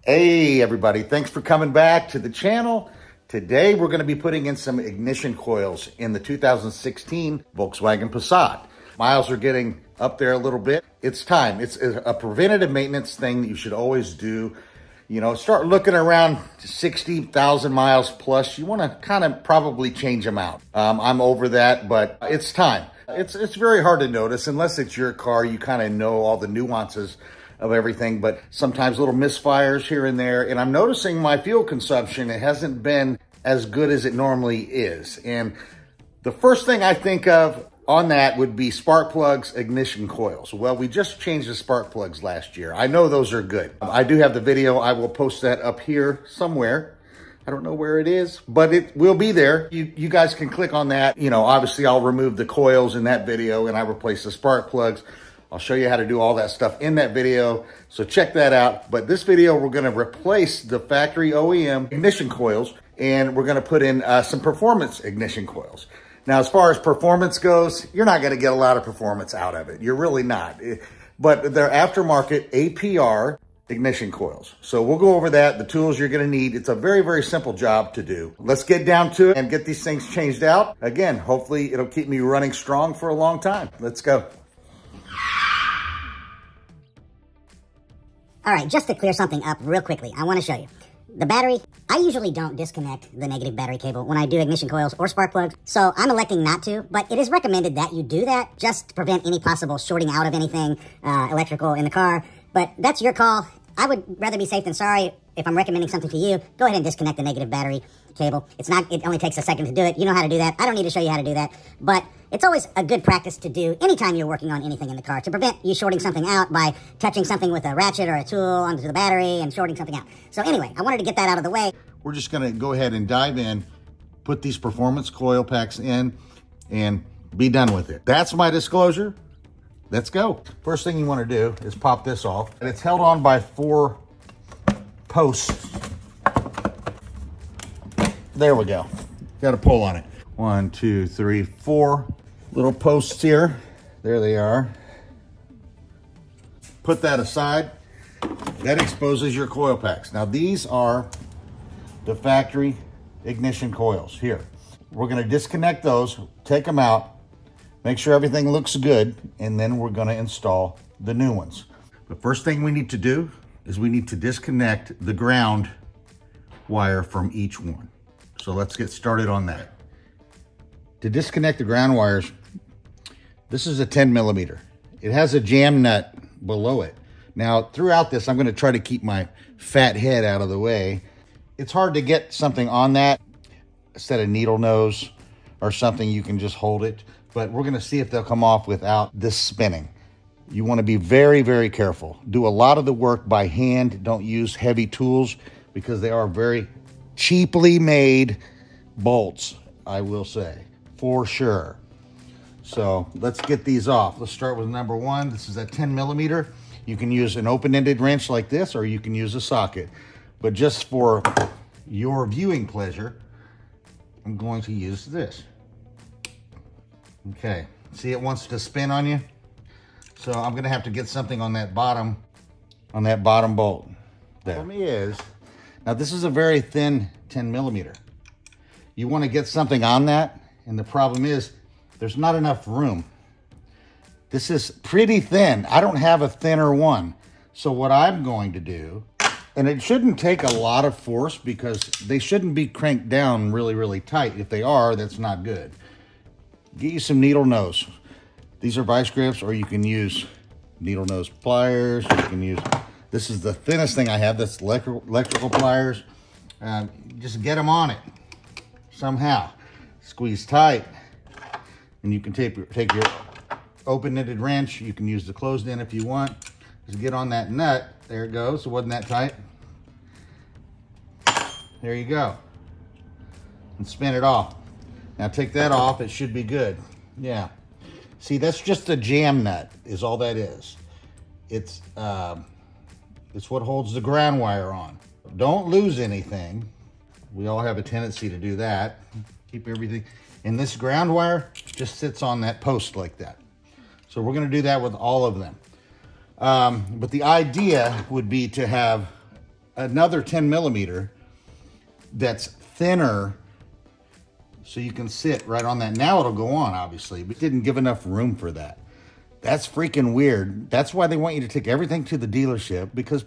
Hey everybody, thanks for coming back to the channel. Today we're going to be putting in some ignition coils in the 2016 Volkswagen Passat. Miles are getting up there a little bit. It's time. It's a preventative maintenance thing that you should always do. You know, start looking around 60,000 miles plus. You want to kind of probably change them out. I'm over that, but it's time. It's very hard to notice unless it's your car. You kind of know all the nuances of everything, but sometimes little misfires here and there. And I'm noticing my fuel consumption, it hasn't been as good as it normally is. And the first thing I think of on that would be spark plugs, ignition coils. Well, we just changed the spark plugs last year. I know those are good. I do have the video. I will post that up here somewhere. I don't know where it is, but it will be there. You guys can click on that. You know, obviously I'll remove the coils in that video and I replace the spark plugs. I'll show you how to do all that stuff in that video, so check that out. But this video, we're gonna replace the factory OEM ignition coils, and we're gonna put in some performance ignition coils. Now, as far as performance goes, you're not gonna get a lot of performance out of it. You're really not. But they're aftermarket APR ignition coils. So we'll go over that, the tools you're gonna need. It's a very, very simple job to do. Let's get down to it and get these things changed out. Again, hopefully it'll keep me running strong for a long time. Let's go. All right, just to clear something up real quickly, I want to show you. The battery, I usually don't disconnect the negative battery cable when I do ignition coils or spark plugs, so I'm electing not to, but it is recommended that you do that just to prevent any possible shorting out of anything electrical in the car. But that's your call. I would rather be safe than sorry. If I'm recommending something to you, go ahead and disconnect the negative battery cable. It only takes a second to do it. You know how to do that. I don't need to show you how to do that, but it's always a good practice to do anytime you're working on anything in the car to prevent you shorting something out by touching something with a ratchet or a tool onto the battery and shorting something out. So anyway, I wanted to get that out of the way. We're just gonna go ahead and dive in, put these performance coil packs in, and be done with it. That's my disclosure. Let's go. First thing you wanna do is pop this off. And it's held on by 4 posts. There we go. Got a pull on it. 1, 2, 3, 4 little posts here. There they are. Put that aside. That exposes your coil packs. Now these are the factory ignition coils here. We're gonna disconnect those, take them out, make sure everything looks good, and then we're gonna install the new ones. The first thing we need to do is we need to disconnect the ground wire from each one. So let's get started on that. To disconnect the ground wires, this is a 10 millimeter. It has a jam nut below it. Now, throughout this, I'm gonna try to keep my fat head out of the way. It's hard to get something on that. Instead of needle nose or something, you can just hold it. But we're gonna see if they'll come off without this spinning. You wanna be very, very careful. Do a lot of the work by hand. Don't use heavy tools because they are very cheaply made bolts, I will say, for sure. So let's get these off. Let's start with number 1. This is a 10 millimeter. You can use an open-ended wrench like this, or you can use a socket. But just for your viewing pleasure, I'm going to use this. Okay, see it wants to spin on you? So I'm gonna have to get something on that bottom bolt. There. The problem is, now this is a very thin 10 millimeter. You wanna get something on that, and the problem is there's not enough room. This is pretty thin. I don't have a thinner one. So what I'm going to do, and it shouldn't take a lot of force because they shouldn't be cranked down really, really tight. If they are, that's not good. Get you some needle nose. These are vice grips, or you can use needle nose pliers. You can use, this is the thinnest thing I have. That's electrical pliers. Just get them on it somehow. Squeeze tight, and you can take your open-ended wrench. You can use the closed end if you want. Just get on that nut. There it goes. It wasn't that tight. There you go. And spin it off. Now take that off. It should be good. Yeah. See, that's just a jam nut is all that is. It's what holds the ground wire on. Don't lose anything. We all have a tendency to do that. Keep everything. And this ground wire just sits on that post like that. So we're gonna do that with all of them. But the idea would be to have another 10 millimeter that's thinner so you can sit right on that. Now it'll go on, obviously, but didn't give enough room for that. That's freaking weird. That's why they want you to take everything to the dealership, because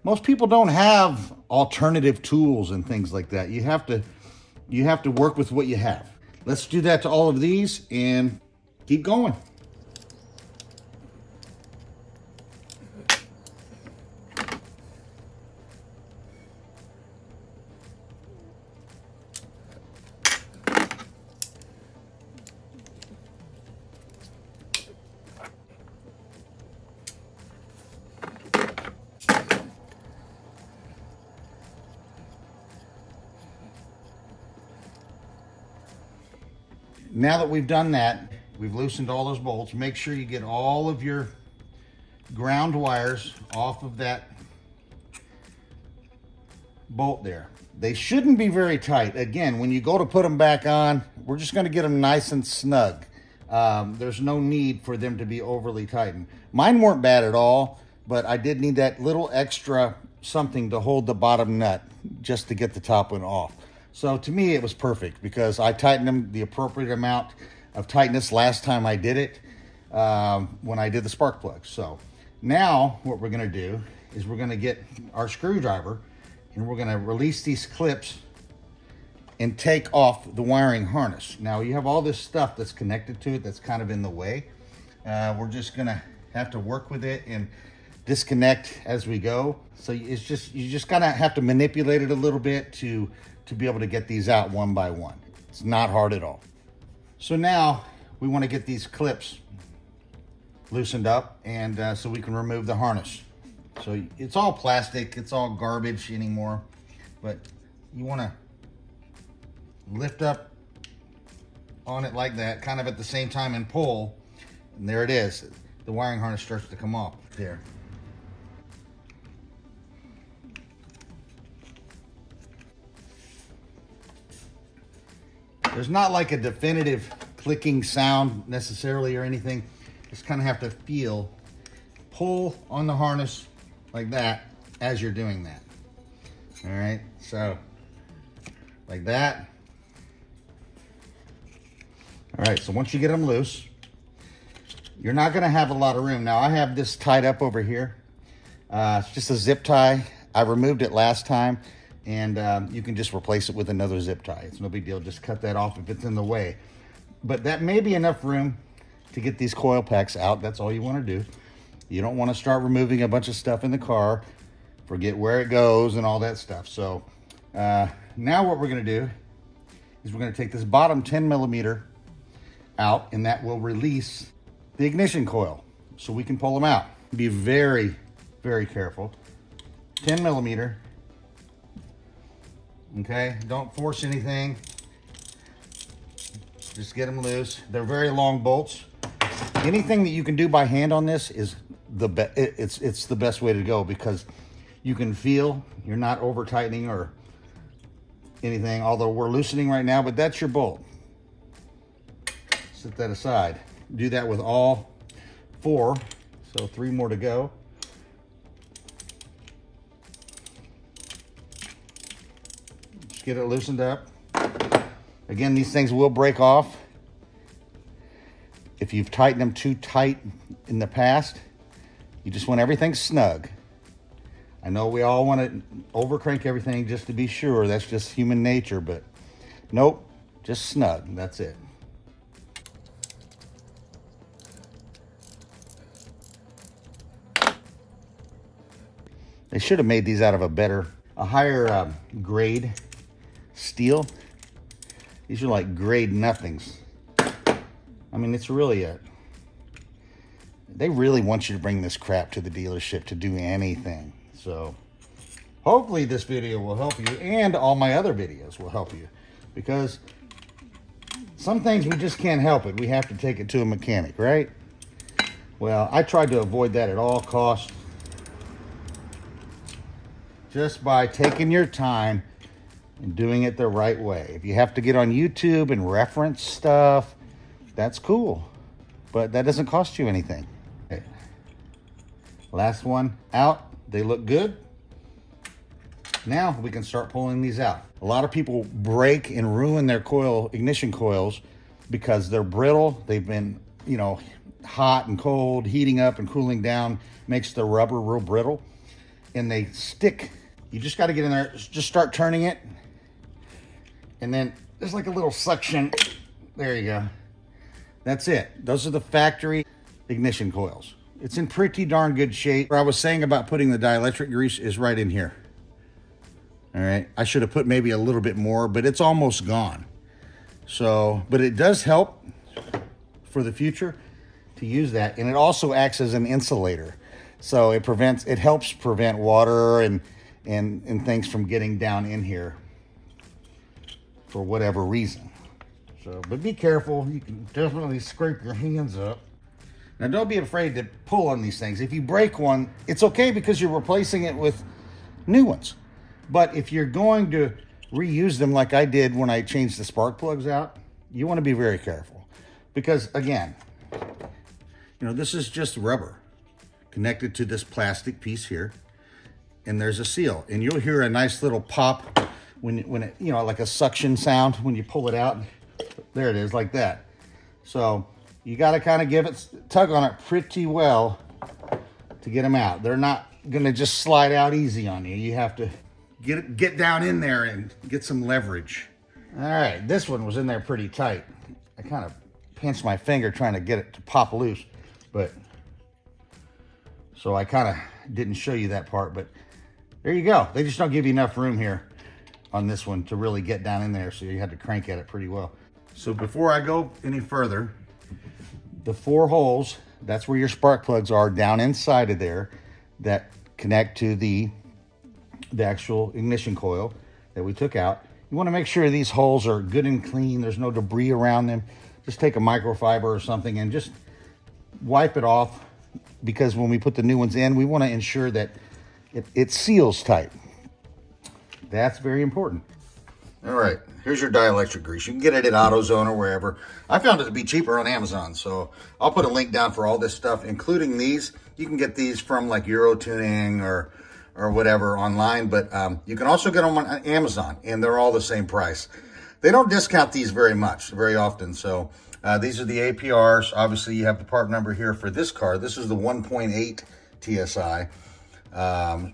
most people don't have alternative tools and things like that. You have to work with what you have. Let's do that to all of these and keep going. Now that we've done that, we've loosened all those bolts. Make sure you get all of your ground wires off of that bolt there. They shouldn't be very tight. Again, when you go to put them back on, we're just going to get them nice and snug. There's no need for them to be overly tightened. Mine weren't bad at all, but I did need that little extra something to hold the bottom nut just to get the top one off. So to me, it was perfect because I tightened them the appropriate amount of tightness last time I did it when I did the spark plug. So now what we're gonna do is we're gonna get our screwdriver and we're gonna release these clips and take off the wiring harness. Now you have all this stuff that's connected to it that's kind of in the way. We're just gonna have to work with it and disconnect as we go. So you just gotta have to manipulate it a little bit to be able to get these out one by one. It's not hard at all. So now we want to get these clips loosened up and so we can remove the harness. So it's all plastic, it's all garbage anymore, but you want to lift up on it like that, kind of at the same time, and pull, and there it is. The wiring harness starts to come off there. There's not like a definitive clicking sound necessarily or anything. Just kind of have to feel, pull on the harness like that as you're doing that. All right, so like that. All right, so once you get them loose, you're not gonna have a lot of room. Now I have this tied up over here. It's just a zip tie. I removed it last time. And you can just replace it with another zip tie. It's no big deal. Just cut that off if it's in the way. But that may be enough room to get these coil packs out. That's all you want to do. You don't want to start removing a bunch of stuff in the car, forget where it goes and all that stuff. So now what we're going to do is we're going to take this bottom 10 millimeter out, and that will release the ignition coil so we can pull them out. Be very, very careful. 10 millimeter. Okay, don't force anything. Just get them loose. They're very long bolts. Anything that you can do by hand on this is the best. It's the best way to go because you can feel you're not over tightening or anything. Although we're loosening right now, but that's your bolt. Set that aside. Do that with all 4. So 3 more to go. Get it loosened up. Again, these things will break off if you've tightened them too tight in the past. You just want everything snug. I know we all want to over crank everything just to be sure. That's just human nature, but nope, just snug. That's it. They should have made these out of a higher grade steel. These are like grade nothings. I mean, it's really they really want you to bring this crap to the dealership to do anything. So hopefully this video will help you, and all my other videos will help you, because some things we just can't help it. We have to take it to a mechanic, right? Well, I tried to avoid that at all costs, just by taking your time and doing it the right way. If you have to get on YouTube and reference stuff, that's cool, but that doesn't cost you anything. Okay. Last one out. They look good. Now we can start pulling these out. A lot of people break and ruin their ignition coils because they're brittle. They've been, you know, hot and cold, heating up and cooling down, makes the rubber real brittle, and they stick. You just got to get in there, just start turning it, and then there's like a little suction. There you go. That's it. Those are the factory ignition coils. It's in pretty darn good shape. What I was saying about putting the dielectric grease is right in here. All right, I should have put maybe a little bit more, but it's almost gone. So, but it does help for the future to use that, and it also acts as an insulator. So it helps prevent water and things from getting down in here for whatever reason. So, but be careful. You can definitely scrape your hands up. Now, don't be afraid to pull on these things. If you break one, it's okay because you're replacing it with new ones. But if you're going to reuse them like I did when I changed the spark plugs out, you want to be very careful. Because, again, you know, this is just rubber connected to this plastic piece here. And there's a seal. And you'll hear a nice little pop when it, you know, like a suction sound when you pull it out. There it is, like that. So you got to kind of tug on it pretty well to get them out. They're not going to just slide out easy on you. You have to get down in there and get some leverage. All right, this one was in there pretty tight. I kind of pinched my finger trying to get it to pop loose, but so I kind of didn't show you that part, but there you go. They just don't give you enough room here on this one to really get down in there, so you had to crank at it pretty well. So before I go any further, the 4 holes, that's where your spark plugs are down inside of there that connect to the actual ignition coil that we took out. You want to make sure these holes are good and clean. There's no debris around them. Just take a microfiber or something and just wipe it off, because when we put the new ones in, we want to ensure that it seals tight. That's very important. All right, here's your dielectric grease. You can get it at AutoZone or wherever. I found it to be cheaper on Amazon, so I'll put a link down for all this stuff, including these. You can get these from like Euro Tuning or whatever online, but you can also get them on Amazon, and they're all the same price. They don't discount these very often, so these are the APRs. Obviously, you have the part number here for this car. This is the 1.8 TSI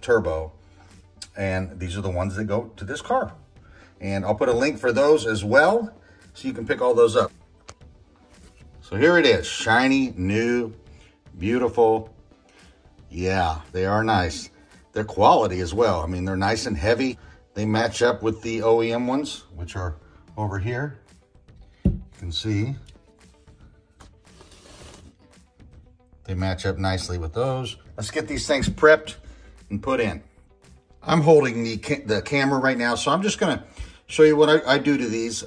turbo, and these are the ones that go to this car. And I'll put a link for those as well, so you can pick all those up. So here it is, shiny, new, beautiful. Yeah, they are nice. They're quality as well. I mean, they're nice and heavy. They match up with the OEM ones, which are over here. You can see they match up nicely with those. Let's get these things prepped and put in. I'm holding the camera right now, so I'm just gonna show you what I do to these.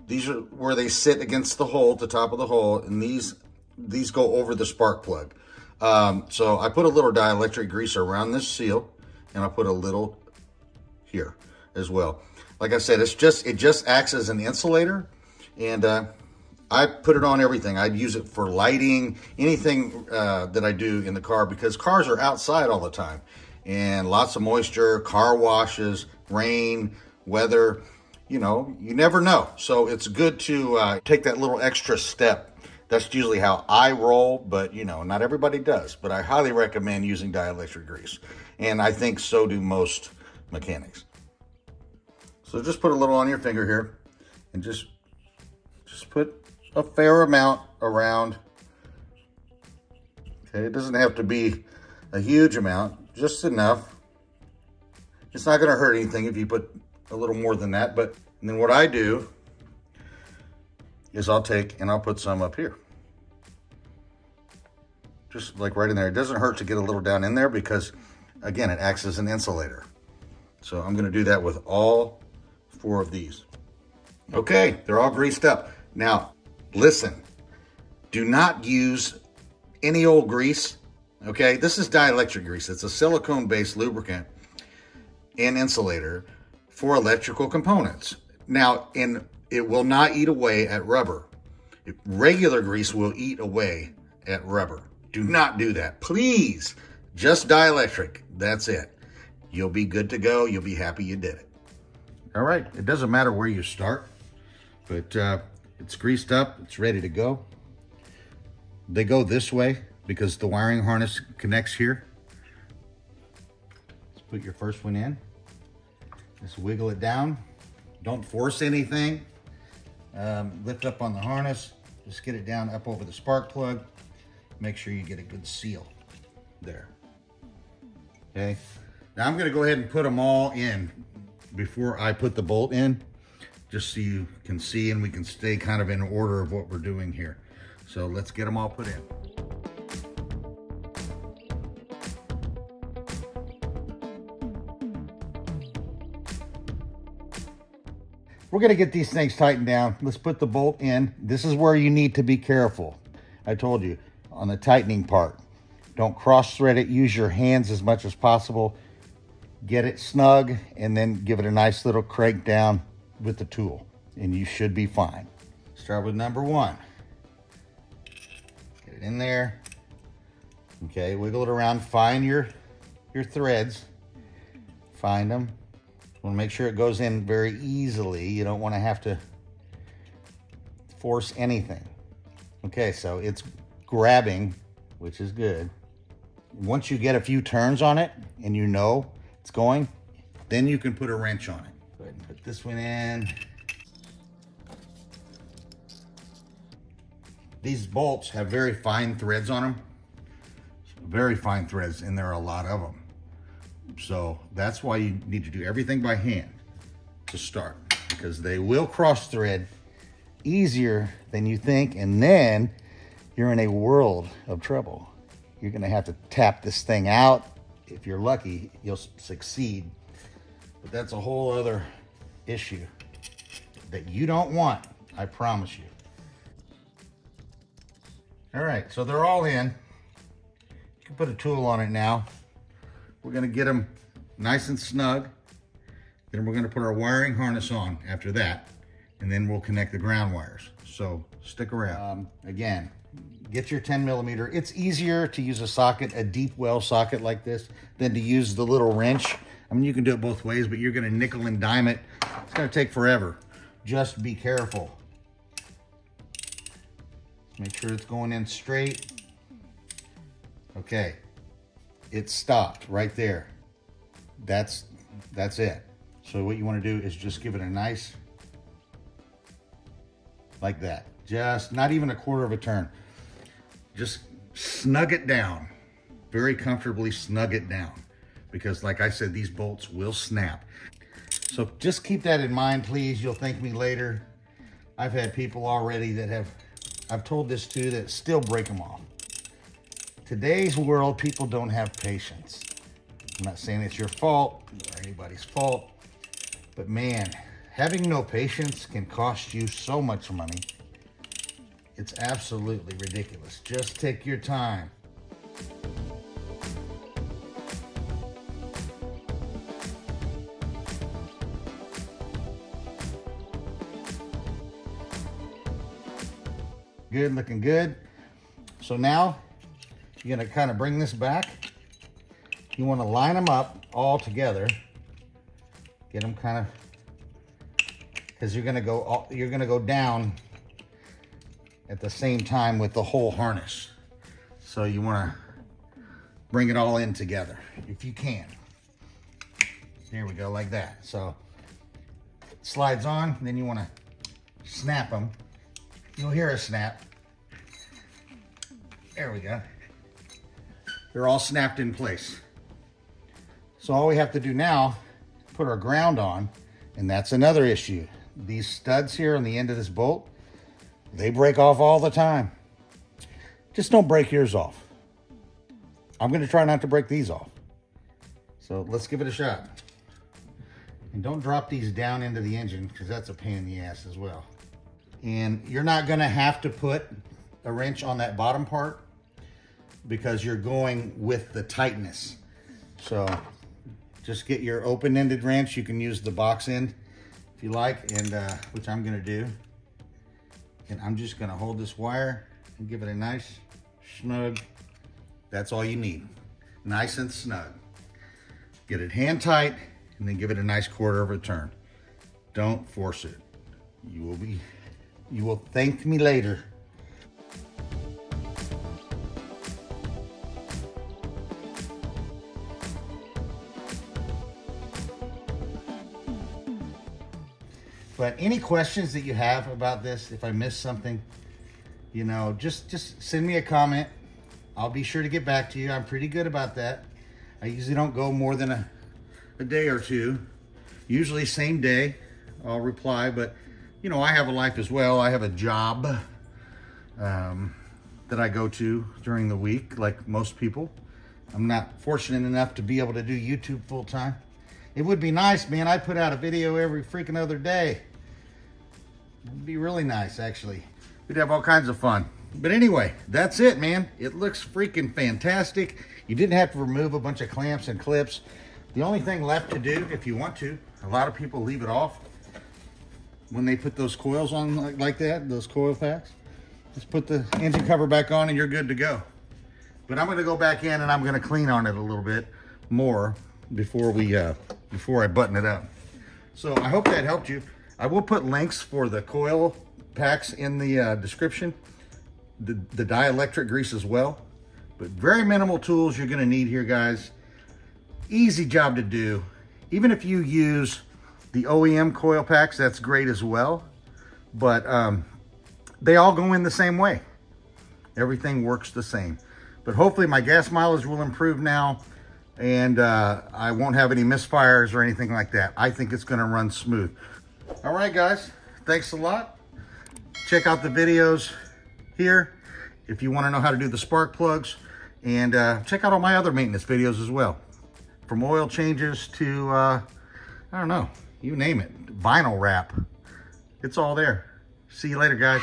These are where they sit against the hole, the top of the hole, and these go over the spark plug. So I put a little dielectric grease around this seal, and I put a little here as well. Like I said, it just acts as an insulator, and I put it on everything. I'd use it for lighting, anything that I do in the car, because cars are outside all the time, and lots of moisture, car washes, rain, weather, you know, you never know. So it's good to take that little extra step. That's usually how I roll, but you know, not everybody does. But I highly recommend using dielectric grease, and I think so do most mechanics. So just put a little on your finger here, and just put a fair amount around. Okay, it doesn't have to be a huge amount, just enough. It's not going to hurt anything if you put a little more than that. But and then what I do is I'll take and I'll put some up here. Just like right in there. It doesn't hurt to get a little down in there because, again, it acts as an insulator. So I'm going to do that with all 4 of these. Okay, they're all greased up. Now, listen, do not use any old grease, okay? This is dielectric grease. It's a silicone-based lubricant and insulator for electrical components. Now, it will not eat away at rubber. Regular grease will eat away at rubber. Do not do that. Please, just dielectric. That's it. you'll be good to go. You'll be happy you did it. All right, it doesn't matter where you start, but it's greased up, it's ready to go. They go this way because the wiring harness connects here. Let's put your first one in. Just wiggle it down. Don't force anything. Lift up on the harness. Just get it down up over the spark plug. Make sure you get a good seal there. Okay. Now I'm gonna go ahead and put them all in before I put the bolt in, just so you can see and we can stay kind of in order of what we're doing here. So let's get them all put in. We're gonna get these things tightened down. Let's put the bolt in. This is where you need to be careful. I told you, on the tightening part. Don't cross thread it, use your hands as much as possible. Get it snug and then give it a nice little crank down with the tool and you should be fine. Start with number one. Get it in there. Okay, wiggle it around, find your threads. Find them. Want to make sure it goes in very easily. You don't want to have to force anything. Okay, so it's grabbing, which is good. Once you get a few turns on it and you know it's going, then you can put a wrench on it. Go ahead and put this one in. These bolts have very fine threads on them. Very fine threads, and there are a lot of them. So that's why you need to do everything by hand to start, because they will cross thread easier than you think, and then you're in a world of trouble. You're gonna have to tap this thing out. If you're lucky, you'll succeed, but that's a whole other issue that you don't want, I promise you. All right, so they're all in. You can put a tool on it now. We're gonna get them nice and snug. Then we're gonna put our wiring harness on after that, and then we'll connect the ground wires. So stick around. Again, get your 10mm. It's easier to use a socket, a deep well socket like this, than to use the little wrench. I mean, you can do it both ways, but you're gonna nickel and dime it. It's gonna take forever. Just be careful. Make sure it's going in straight. Okay. It stopped right there. That's it. So what you want to do is just give it a nice, like that. Just not even a quarter of a turn. Just snug it down. Very comfortably snug it down. Because like I said, these bolts will snap. So just keep that in mind, please. You'll thank me later. I've had people already that I've told this to that still break them off. Today's world, people don't have patience. I'm not saying it's your fault or anybody's fault, but man, having no patience can cost you so much money. It's absolutely ridiculous. Just take your time. Good, looking good. So now, you're gonna kind of bring this back. You wanna line them up all together. Get them kind of, because you're gonna go down at the same time with the whole harness. So you wanna bring it all in together, if you can. There we go, like that. So it slides on, then you wanna snap them. You'll hear a snap. There we go. They're all snapped in place. So all we have to do now, put our ground on, and that's another issue. These studs here on the end of this bolt, they break off all the time. Just don't break yours off. I'm gonna try not to break these off. So let's give it a shot. And don't drop these down into the engine, because that's a pain in the ass as well. And you're not gonna have to put a wrench on that bottom part, because you're going with the tightness. So just get your open-ended wrench. You can use the box end if you like, and which I'm gonna do. And I'm just gonna hold this wire and give it a nice snug. That's all you need, nice and snug. Get it hand tight and then give it a nice quarter of a turn. Don't force it. You will thank me later. But any questions that you have about this, if I missed something, you know, just send me a comment. I'll be sure to get back to you. I'm pretty good about that. I usually don't go more than a day or two. Usually same day I'll reply, but you know, I have a life as well. I have a job that I go to during the week, like most people. I'm not fortunate enough to be able to do YouTube full time. It would be nice, man. I'd put out a video every freaking other day. It'd be really nice, actually. We'd have all kinds of fun. But anyway, that's it, man. It looks freaking fantastic. You didn't have to remove a bunch of clamps and clips. The only thing left to do, if you want to, a lot of people leave it off when they put those coils on like that, those coil packs. Just put the engine cover back on and you're good to go. But I'm gonna go back in and I'm gonna clean on it a little bit more before I button it up. So I hope that helped you. I will put links for the coil packs in the description, the dielectric grease as well. But very minimal tools you're gonna need here, guys. Easy job to do. Even if you use the OEM coil packs, that's great as well. But they all go in the same way. Everything works the same. But hopefully my gas mileage will improve now, and I won't have any misfires or anything like that. I think it's gonna run smooth. All right, guys, thanks a lot. Check out the videos here if you wanna know how to do the spark plugs, and check out all my other maintenance videos as well. From oil changes to, I don't know, you name it, vinyl wrap. It's all there. See you later, guys.